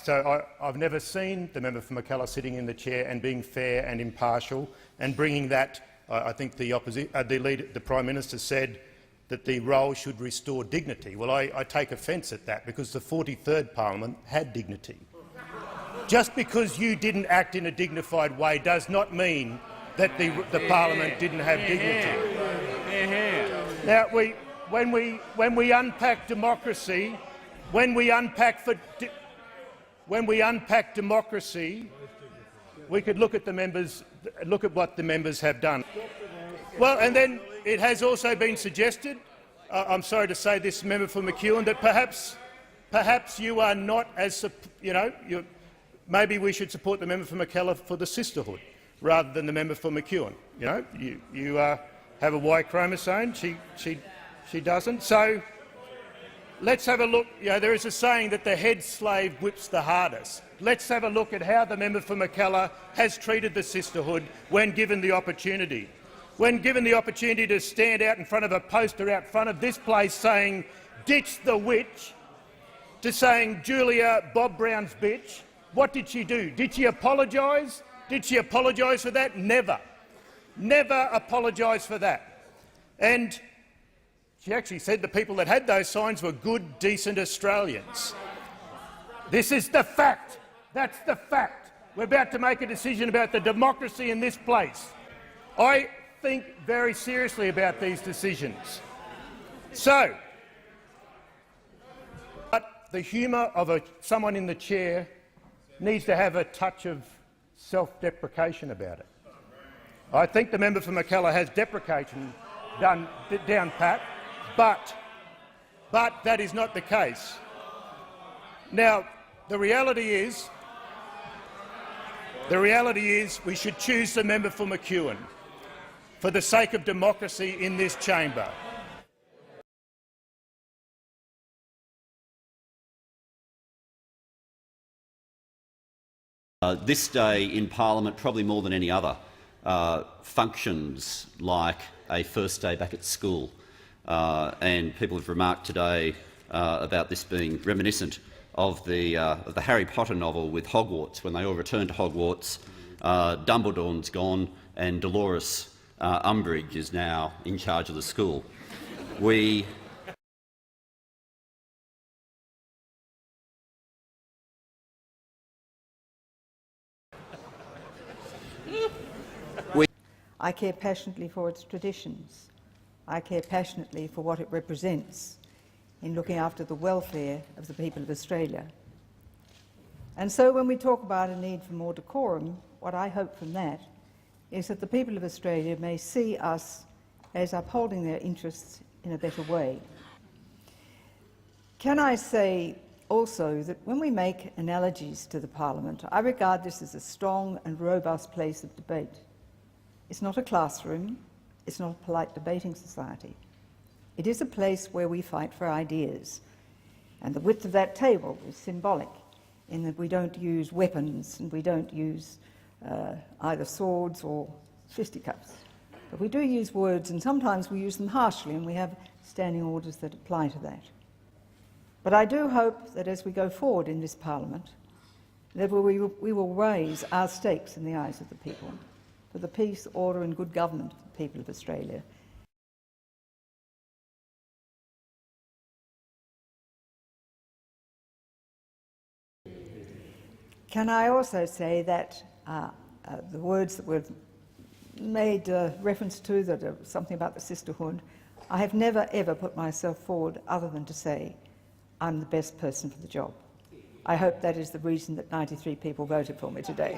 So I've never seen the member for Mackellar sitting in the chair and being fair and impartial and bringing that. I think the Prime Minister said that the role should restore dignity. Well, I take offence at that, because the 43rd Parliament had dignity. Just because you didn't act in a dignified way does not mean that the Parliament didn't have dignity. Now, when we unpack democracy, when we unpack democracy, we could look at what the members have done. Well, and then it has also been suggested, I'm sorry to say this, member for McEwen, that perhaps you are not as, maybe we should support the member for Mackellar for the sisterhood rather than the member for McEwen. You have a Y chromosome. She doesn't. So let's have a look. There is a saying that the head slave whips the hardest. Let's have a look at how the member for Mackellar has treated the sisterhood when given the opportunity. When given the opportunity to stand out in front of a poster out front of this place saying "ditch the witch," to saying "Julia, Bob Brown's bitch," what did she do? Did she apologise? Did she apologise for that? Never. Never apologised for that. And she actually said the people that had those signs were good, decent Australians. This is the fact. That's the fact. We're about to make a decision about the democracy in this place. I think very seriously about these decisions. So, but the humour of someone in the chair needs to have a touch of self-deprecation about it. I think the member for Mackellar has deprecation down pat, but that is not the case. Now, the reality is we should choose the member for McEwen for the sake of democracy in this chamber. This day in Parliament, probably more than any other, functions like a first day back at school, and people have remarked today about this being reminiscent of the Harry Potter novel with Hogwarts. When they all return to Hogwarts, Dumbledore's gone and Dolores Umbridge is now in charge of the school. I care passionately for its traditions. I care passionately for what it represents in looking after the welfare of the people of Australia. And so when we talk about a need for more decorum, what I hope from that is that the people of Australia may see us as upholding their interests in a better way. Can I say also that when we make analogies to the Parliament, I regard this as a strong and robust place of debate. It's not a classroom, it's not a polite debating society. It is a place where we fight for ideas. And the width of that table is symbolic in that we don't use weapons and we don't use either swords or fisticuffs. But we do use words, and sometimes we use them harshly, and we have standing orders that apply to that. But I do hope that as we go forward in this Parliament, that we will raise our stakes in the eyes of the people for the peace, order and good government of the people of Australia. Can I also say that the words that were made reference to, that are something about the sisterhood, I have never ever put myself forward other than to say I'm the best person for the job. I hope that is the reason that 93 people voted for me today.